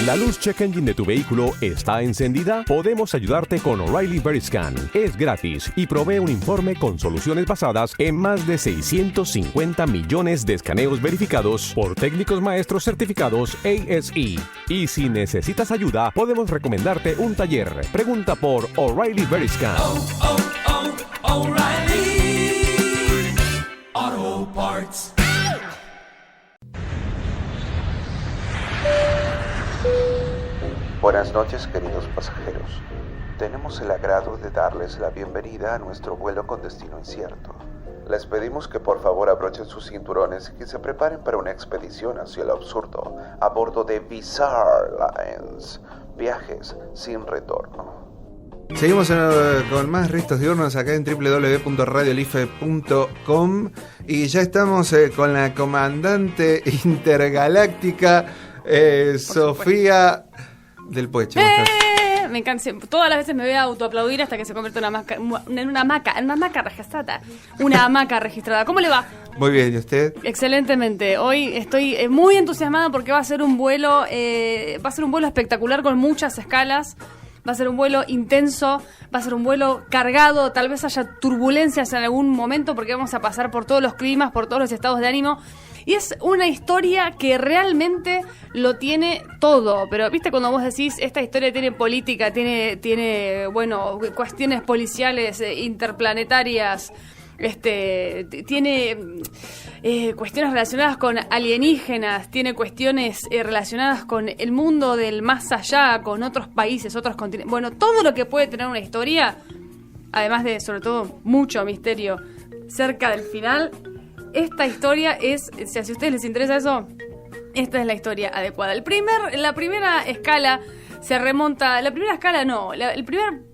¿La luz check engine de tu vehículo está encendida? Podemos ayudarte con O'Reilly Veriscan. Es gratis y provee un informe con soluciones basadas en más de 650 millones de escaneos verificados por técnicos maestros certificados ASE. Y si necesitas ayuda, podemos recomendarte un taller. Pregunta por O'Reilly Veriscan. O'Reilly Auto Parts. Buenas noches, queridos pasajeros. Tenemos el agrado de darles la bienvenida a nuestro vuelo con destino incierto. Les pedimos que por favor abrochen sus cinturones y que se preparen para una expedición hacia el absurdo a bordo de Bizarre Lines, viajes sin retorno. Seguimos con más Ristos Diurnos acá en www.radiolife.com y ya estamos con la comandante intergaláctica Sofía del Puecho. Me cansé. Todas las veces me voy a autoaplaudir hasta que se convierte en una hamaca registrada. Una hamaca registrada. ¿Cómo le va? Muy bien, ¿y usted? Excelentemente. Hoy estoy muy entusiasmada porque va a ser un vuelo espectacular con muchas escalas. Va a ser un vuelo intenso, va a ser un vuelo cargado, tal vez haya turbulencias en algún momento porque vamos a pasar por todos los climas, por todos los estados de ánimo. Y es una historia que realmente lo tiene todo. Pero, ¿viste cuando vos decís, esta historia tiene política, tiene cuestiones policiales, interplanetarias, tiene cuestiones relacionadas con alienígenas, tiene cuestiones relacionadas con el mundo del más allá, con otros países, otros continentes? Bueno, todo lo que puede tener una historia, además de, sobre todo, mucho misterio cerca del final. Esta historia es, si a ustedes les interesa eso, esta es la historia adecuada. La primera escala se remonta, el primer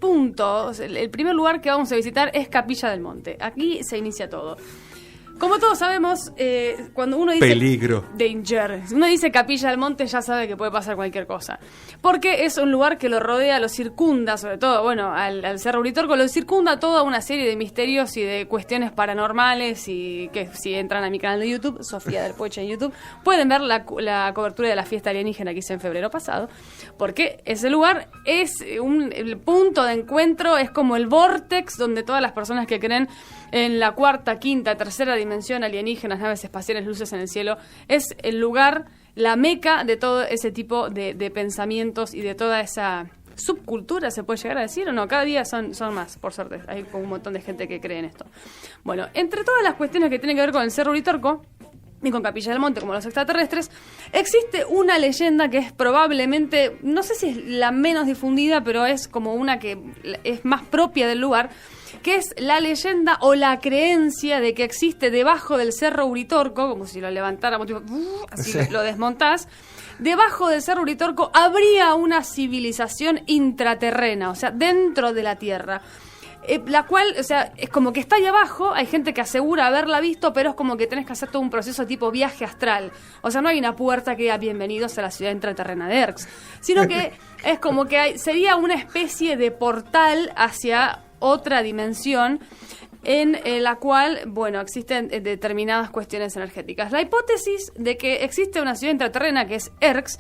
punto, el primer lugar que vamos a visitar es Capilla del Monte. Aquí se inicia todo. Como todos sabemos, cuando uno dice... Peligro. Danger. Si uno dice Capilla del Monte, ya sabe que puede pasar cualquier cosa. Porque es un lugar que lo rodea, lo circunda, sobre todo, al Cerro Uritorco, lo circunda toda una serie de misterios y de cuestiones paranormales, y que si entran a mi canal de YouTube, Sofía del Puecho en YouTube, pueden ver la cobertura de la fiesta alienígena que hice en febrero pasado, porque ese lugar es el punto de encuentro, es como el vórtex donde todas las personas que creen en la cuarta, quinta, tercera dimensión, alienígenas, naves espaciales, luces en el cielo, es el lugar, la meca de todo ese tipo de pensamientos y de toda esa subcultura, ¿se puede llegar a decir o no? Cada día son más, por suerte. Hay como un montón de gente que cree en esto. Bueno, entre todas las cuestiones que tienen que ver con el Cerro Uritorco y con Capilla del Monte, como los extraterrestres, existe una leyenda que es probablemente, no sé si es la menos difundida, pero es como una que es más propia del lugar, que es la leyenda o la creencia de que existe debajo del Cerro Uritorco, como si lo levantáramos, tipo, así sí. Lo desmontás. Debajo del Cerro Uritorco habría una civilización intraterrena, o sea, dentro de la Tierra. La cual, o sea, es como que está ahí abajo, hay gente que asegura haberla visto, pero es como que tenés que hacer todo un proceso tipo viaje astral. O sea, no hay una puerta que diga bienvenidos a la ciudad intraterrena de Erx, sino que es como que sería una especie de portal hacia otra dimensión en la cual, existen determinadas cuestiones energéticas. La hipótesis de que existe una ciudad intraterrena que es Erx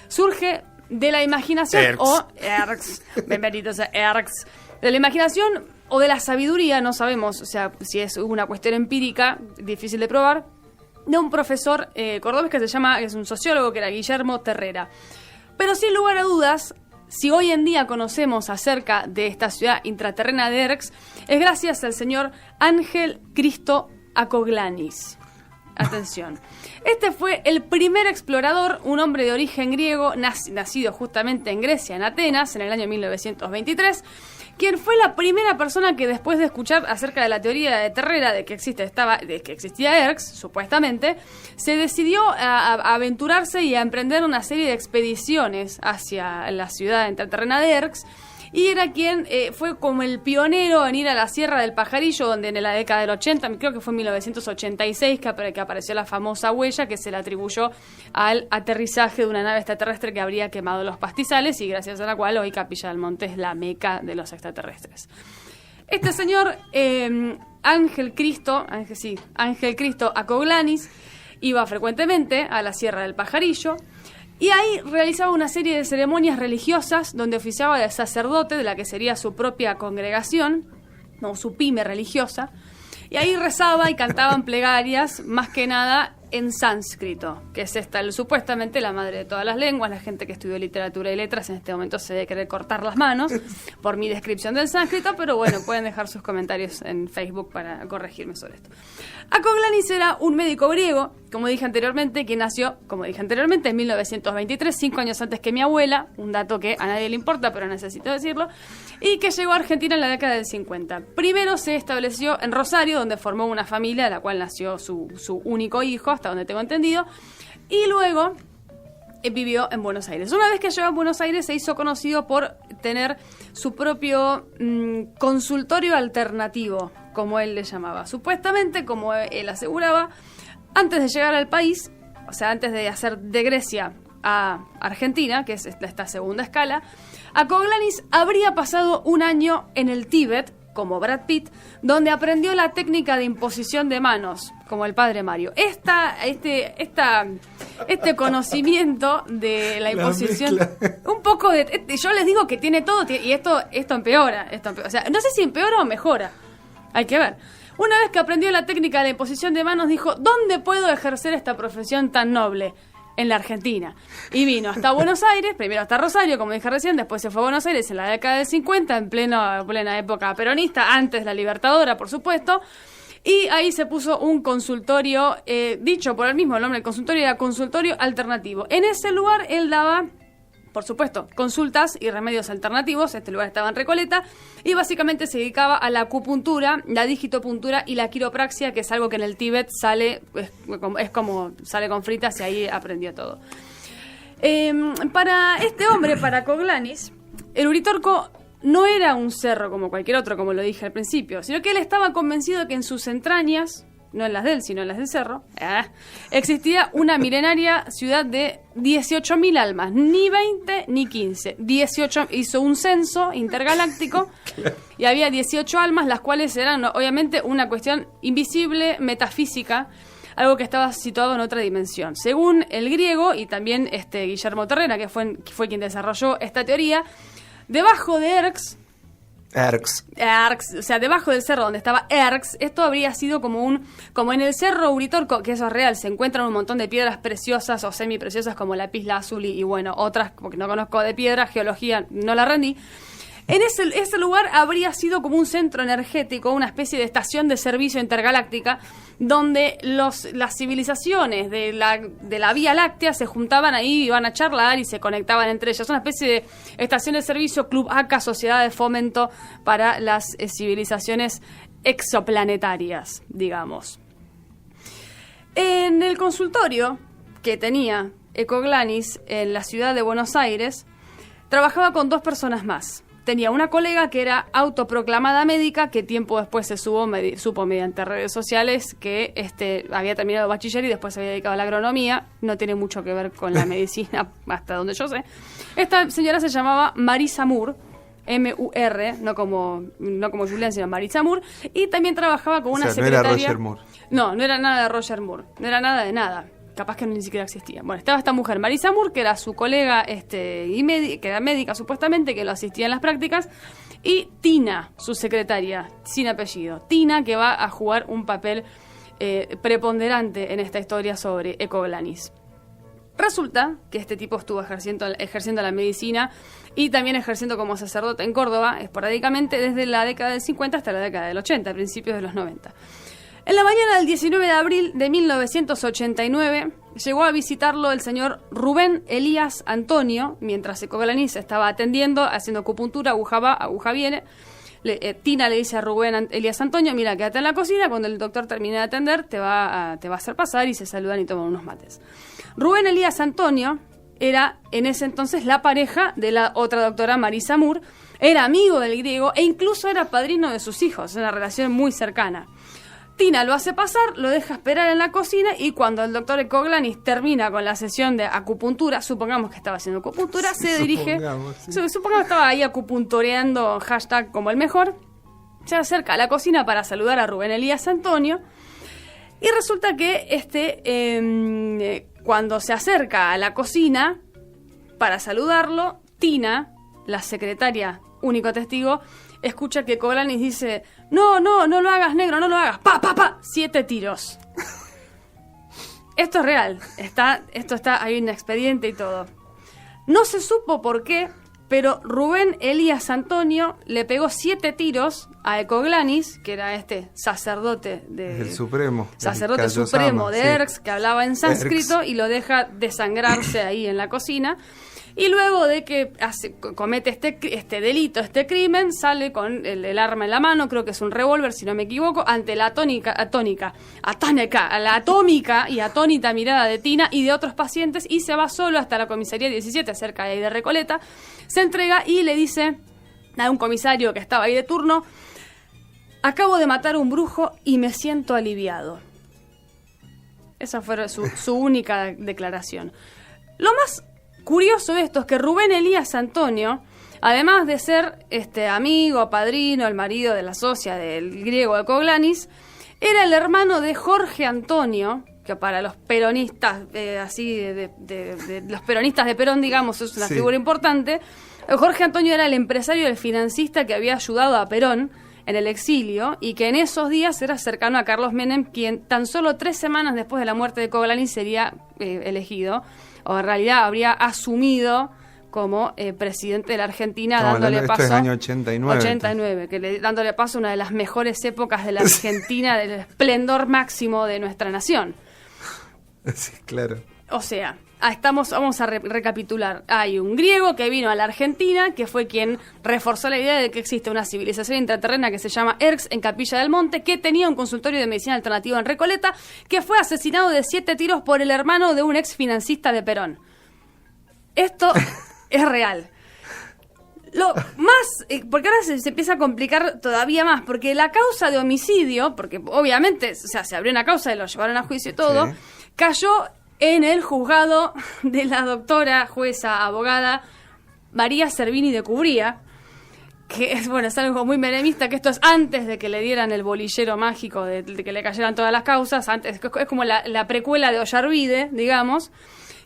surge de la imaginación Erx. Bienvenidos a Erx. De la imaginación o de la sabiduría, no sabemos, o sea, si es una cuestión empírica, difícil de probar, de un profesor cordobés que es un sociólogo, que era Guillermo Terrera. Pero sin lugar a dudas, si hoy en día conocemos acerca de esta ciudad intraterrena de Erx, es gracias al señor Ángel Cristo Akoglanis. Atención. Este fue el primer explorador, un hombre de origen griego, nacido justamente en Grecia, en Atenas, en el año 1923, quien fue la primera persona que, después de escuchar acerca de la teoría de Terrera de que existía Erx, supuestamente, se decidió a aventurarse y a emprender una serie de expediciones hacia la ciudad intraterrena de Erx, y era quien fue como el pionero en ir a la Sierra del Pajarillo, donde en la década del 80, creo que fue en 1986, que apareció la famosa huella que se le atribuyó al aterrizaje de una nave extraterrestre que habría quemado los pastizales, y gracias a la cual hoy Capilla del Monte es la meca de los extraterrestres. Este señor Ángel Cristo Akoglanis iba frecuentemente a la Sierra del Pajarillo, Y ahí realizaba una serie de ceremonias religiosas donde oficiaba de sacerdote de la que sería su propia congregación, o su pyme religiosa, y ahí rezaba y cantaban plegarias, más que nada en sánscrito, que es supuestamente la madre de todas las lenguas. La gente que estudió literatura y letras en este momento se debe querer cortar las manos por mi descripción del sánscrito, pero bueno, pueden dejar sus comentarios en Facebook para corregirme sobre esto. Acoglanis era un médico griego, como dije anteriormente, que nació, en 1923, 5 años antes que mi abuela, un dato que a nadie le importa, pero necesito decirlo, y que llegó a Argentina en la década del 50. Primero se estableció en Rosario, donde formó una familia de la cual nació su único hijo, hasta donde tengo entendido, y luego vivió en Buenos Aires. Una vez que llegó a Buenos Aires se hizo conocido por tener su propio consultorio alternativo, como él le llamaba. Supuestamente, como él aseguraba, antes de llegar al país, o sea, antes de hacer de Grecia a Argentina, que es esta segunda escala, Acoglanis habría pasado un año en el Tíbet, como Brad Pitt, donde aprendió la técnica de imposición de manos, como el padre Mario. Este conocimiento de la imposición, un poco de... Yo les digo que tiene todo, y esto empeora. O sea, no sé si empeora o mejora. Hay que ver. Una vez que aprendió la técnica de imposición de manos, dijo, ¿dónde puedo ejercer esta profesión tan noble? En la Argentina. Y vino hasta Buenos Aires, primero hasta Rosario, como dije recién, después se fue a Buenos Aires en la década del 50, en plena época peronista, antes la Libertadora, por supuesto, y ahí se puso un consultorio, dicho por el mismo nombre, el consultorio era consultorio alternativo. En ese lugar él daba, por supuesto, consultas y remedios alternativos. Este lugar estaba en Recoleta y básicamente se dedicaba a la acupuntura, la digitopuntura y la quiropraxia, que es algo que en el Tíbet sale con fritas, y ahí aprendió todo. Para este hombre, para Acoglanis, el Uritorco no era un cerro como cualquier otro, como lo dije al principio, sino que él estaba convencido de que en sus entrañas, no en las de él, sino en las del cerro, existía una milenaria ciudad de 18.000 almas, ni 20 ni 15. 18, hizo un censo intergaláctico y había 18 almas, las cuales eran obviamente una cuestión invisible, metafísica, algo que estaba situado en otra dimensión. Según el griego y también Guillermo Terrena, que fue quien desarrolló esta teoría, debajo de Erx, o sea, debajo del cerro donde estaba Erx, esto habría sido como en el cerro Uritorco, que eso es real, se encuentran un montón de piedras preciosas o semipreciosas como lapislázuli y bueno, otras, porque no conozco de piedra, geología no la rendí. En ese lugar habría sido como un centro energético, una especie de estación de servicio intergaláctica, donde las civilizaciones de la Vía Láctea se juntaban ahí, iban a charlar y se conectaban entre ellas. Una especie de estación de servicio, Club ACA, Sociedad de Fomento para las civilizaciones exoplanetarias, digamos. En el consultorio que tenía Acoglanis en la ciudad de Buenos Aires, trabajaba con 2 personas más. Tenía una colega que era autoproclamada médica, que tiempo después se supo mediante redes sociales que había terminado bachiller y después se había dedicado a la agronomía. No tiene mucho que ver con la medicina, hasta donde yo sé. Esta señora se llamaba Marisa Moore, M-U-R, no como Julián, sino Marisa Moore, y también trabajaba con una secretaria. No era Roger Moore. No era nada de Roger Moore, no era nada de nada. Capaz que ni siquiera existía. Bueno, estaba esta mujer, Marisa Moore, que era su colega que era médica supuestamente, que lo asistía en las prácticas, y Tina, su secretaria, sin apellido. Tina, que va a jugar un papel preponderante en esta historia sobre Acoglanis. Resulta que este tipo estuvo ejerciendo la medicina y también ejerciendo como sacerdote en Córdoba, esporádicamente, desde la década del 50 hasta la década del 80, principios de los 90. En la mañana del 19 de abril de 1989 llegó a visitarlo el señor Rubén Elías Antonio, mientras Acoglanis estaba atendiendo, haciendo acupuntura, aguja va, aguja viene. Tina le dice a Rubén Elías Antonio, mira, quédate en la cocina, cuando el doctor termine de atender te va a hacer pasar, y se saludan y toman unos mates. Rubén Elías Antonio era en ese entonces la pareja de la otra doctora Marisa Moore, era amigo del griego e incluso era padrino de sus hijos, una relación muy cercana. Tina lo hace pasar, lo deja esperar en la cocina, y cuando el doctor Acoglanis termina con la sesión de acupuntura, supongamos que estaba haciendo acupuntura, se dirige, supongamos que estaba ahí acupuntureando, hashtag como el mejor, se acerca a la cocina para saludar a Rubén Elías Antonio, y resulta que cuando se acerca a la cocina, para saludarlo, Tina, la secretaria, único testigo, escucha que Coglanis dice: no lo hagas, negro, no lo hagas. ¡Pa, pa, pa! 7 tiros. Esto es real. Esto está, hay un expediente y todo. No se supo por qué, pero Rubén Elías Antonio le pegó 7 tiros a Coglanis, que era este sacerdote el supremo. Sacerdote el supremo de sí. Erx, que hablaba en sánscrito, y lo deja desangrarse ahí en la cocina. Y luego de que comete este delito, este crimen, sale con el arma en la mano, creo que es un revólver, si no me equivoco, ante la atómica y atónita mirada de Tina y de otros pacientes, y se va solo hasta la comisaría 17, cerca de ahí de Recoleta, se entrega y le dice a un comisario que estaba ahí de turno: acabo de matar a un brujo y me siento aliviado. Esa fue su única declaración. Lo más curioso de esto es que Rubén Elías Antonio, además de ser amigo, padrino, el marido de la socia del griego de Coglanis, era el hermano de Jorge Antonio, que para los peronistas, de los peronistas de Perón, digamos, es una figura importante. Jorge Antonio era el empresario y el financista que había ayudado a Perón en el exilio, y que en esos días era cercano a Carlos Menem, quien tan solo 3 semanas después de la muerte de Coglanis sería elegido, o en realidad habría asumido como presidente de la Argentina, dándole paso... Esto es año 89. 89, dándole paso a una de las mejores épocas de la Argentina, del esplendor máximo de nuestra nación. Sí, claro. O sea, vamos a recapitular. Hay un griego que vino a la Argentina, que fue quien reforzó la idea de que existe una civilización intraterrena que se llama Erx en Capilla del Monte, que tenía un consultorio de medicina alternativa en Recoleta, que fue asesinado de 7 tiros por el hermano de un ex financista de Perón. Esto es real. Lo más, porque ahora se empieza a complicar todavía más, porque la causa de homicidio, porque obviamente, o sea, se abrió una causa y lo llevaron a juicio y todo, sí, cayó en el juzgado de la doctora, jueza, abogada María Servini de Cubría, que es algo muy menemista, que esto es antes de que le dieran el bolillero mágico, de que le cayeran todas las causas, antes es como la precuela de Ollarvide, digamos,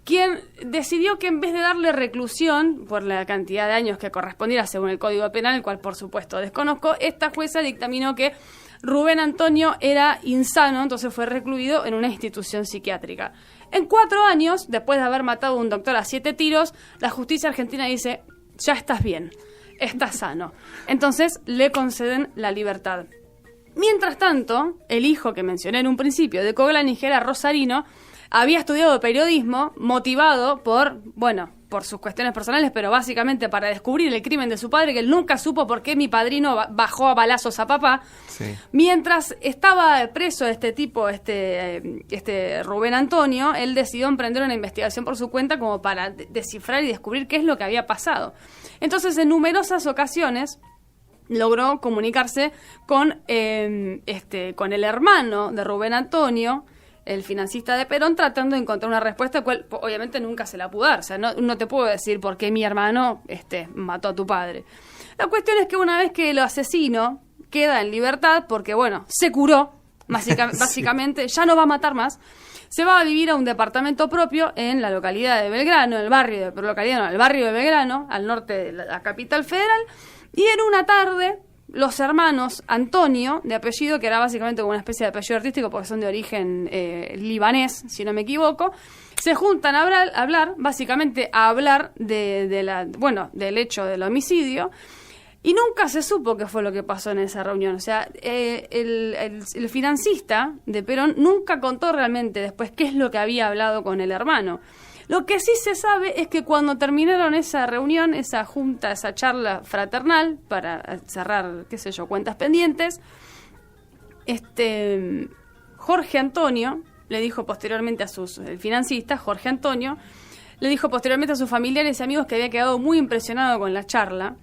quien decidió que en vez de darle reclusión por la cantidad de años que correspondiera según el Código Penal, el cual por supuesto desconozco, esta jueza dictaminó que Rubén Antonio era insano, entonces fue recluido en una institución psiquiátrica. En 4 años, después de haber matado a un doctor a 7 tiros, la justicia argentina dice: ya estás bien, estás sano. Entonces le conceden la libertad. Mientras tanto, el hijo que mencioné en un principio de Coglanis, que era Rosarino, había estudiado periodismo motivado por sus cuestiones personales, pero básicamente para descubrir el crimen de su padre, que él nunca supo por qué mi padrino bajó a balazos a papá. Sí. Mientras estaba preso este tipo, Rubén Antonio, él decidió emprender una investigación por su cuenta como para descifrar y descubrir qué es lo que había pasado. Entonces, en numerosas ocasiones logró comunicarse con el hermano de Rubén Antonio, el financista de Perón, tratando de encontrar una respuesta, cual obviamente nunca se la pudo dar. O sea, no te puedo decir por qué mi hermano mató a tu padre. La cuestión es que una vez que el asesino queda en libertad, porque se curó, básicamente, ya no va a matar más, se va a vivir a un departamento propio en la localidad de Belgrano, el barrio de Belgrano, al norte de la capital federal, y en una tarde los hermanos Antonio, de apellido, que era básicamente como una especie de apellido artístico porque son de origen libanés, si no me equivoco, se juntan a hablar del hecho del homicidio, y nunca se supo qué fue lo que pasó en esa reunión. O sea, el financista de Perón nunca contó realmente después qué es lo que había hablado con el hermano. Lo que sí se sabe es que cuando terminaron esa reunión, esa junta, esa charla fraternal para cerrar, cuentas pendientes, Jorge Antonio le dijo posteriormente el financista, Jorge Antonio, le dijo posteriormente a sus familiares y amigos que había quedado muy impresionado con la charla,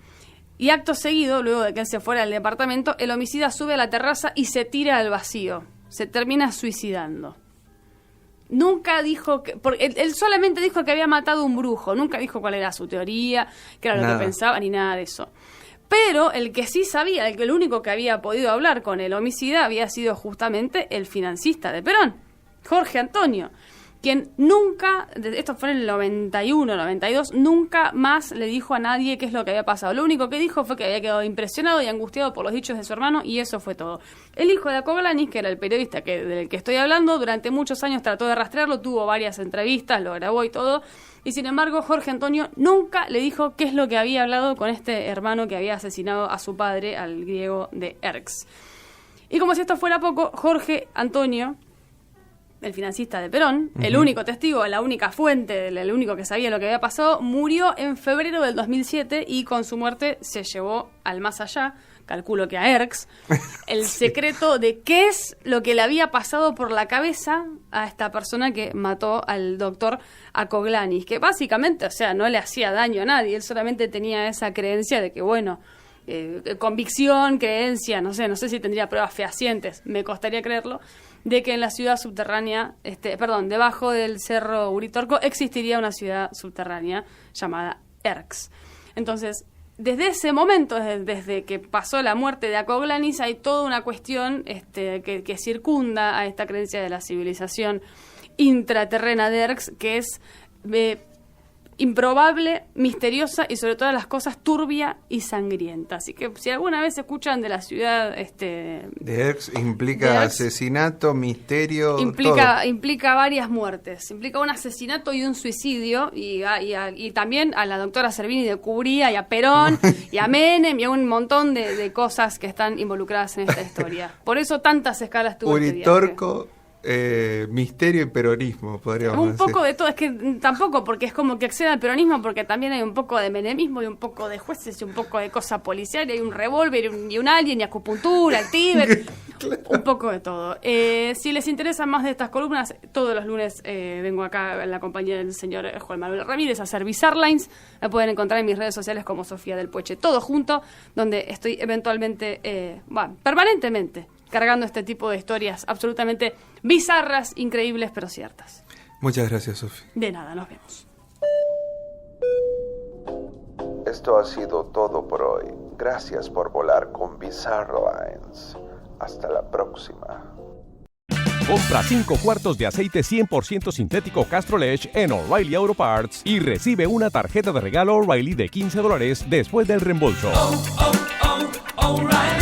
y acto seguido, luego de que él se fuera del departamento, el homicida sube a la terraza y se tira al vacío, se termina suicidando. Nunca dijo él solamente dijo que había matado un brujo, nunca dijo cuál era su teoría, qué era lo que pensaba, ni nada de eso. Pero el que sí sabía, el único que había podido hablar con el homicida había sido justamente el financista de Perón, Jorge Antonio, quien nunca, esto fue en el 91, 92, nunca más le dijo a nadie qué es lo que había pasado. Lo único que dijo fue que había quedado impresionado y angustiado por los dichos de su hermano, y eso fue todo. El hijo de Acoglanis, que era el periodista del que estoy hablando, durante muchos años trató de rastrearlo, tuvo varias entrevistas, lo grabó y todo, y sin embargo Jorge Antonio nunca le dijo qué es lo que había hablado con este hermano que había asesinado a su padre, al griego de Erx. Y como si esto fuera poco, Jorge Antonio, el financista de Perón, el único testigo, la única fuente, el único que sabía lo que había pasado, murió en febrero del 2007 y con su muerte se llevó al más allá, calculo que a Erx, el secreto de qué es lo que le había pasado por la cabeza a esta persona que mató al doctor Acoglanis, que básicamente, o sea, no le hacía daño a nadie, él solamente tenía esa creencia de que, bueno, convicción, creencia, no sé si tendría pruebas fehacientes, me costaría creerlo, de que en la ciudad subterránea, debajo del cerro Uritorco existiría una ciudad subterránea llamada Erx. Entonces, desde ese momento, desde que pasó la muerte de Acoglanis, hay toda una cuestión que circunda a esta creencia de la civilización intraterrena de Erx, que es improbable, misteriosa y sobre todas las cosas turbia y sangrienta. Así que si alguna vez escuchan de la ciudad de Erx, implica de Erx, asesinato, misterio, implica varias muertes, implica un asesinato y un suicidio, y también a la doctora Servini de Cubría y a Perón y a Menem y a un montón de cosas que están involucradas en esta historia. Por eso tantas escalas tuvo Uritorco, misterio y peronismo, podríamos decir. Un poco de todo, es que tampoco, porque es como que excede al peronismo, porque también hay un poco de menemismo y un poco de jueces y un poco de cosa policial, y hay un revólver y un alien y acupuntura, el Tíbet, claro. Un poco de todo. Si les interesa más de estas columnas, todos los lunes vengo acá en la compañía del señor Juan Manuel Ramírez a hacer Bizarrelines. Me pueden encontrar en mis redes sociales como Sofía del Pueche, todo junto, donde estoy eventualmente, permanentemente cargando este tipo de historias absolutamente bizarras, increíbles, pero ciertas. Muchas gracias, Sofía. De nada, nos vemos. Esto ha sido todo por hoy. Gracias por volar con Bizarrelines. Hasta la próxima. Compra 5 cuartos de aceite 100% sintético Castrol-Edge en O'Reilly Auto Parts y recibe una tarjeta de regalo O'Reilly de $15 después del reembolso. O'Reilly.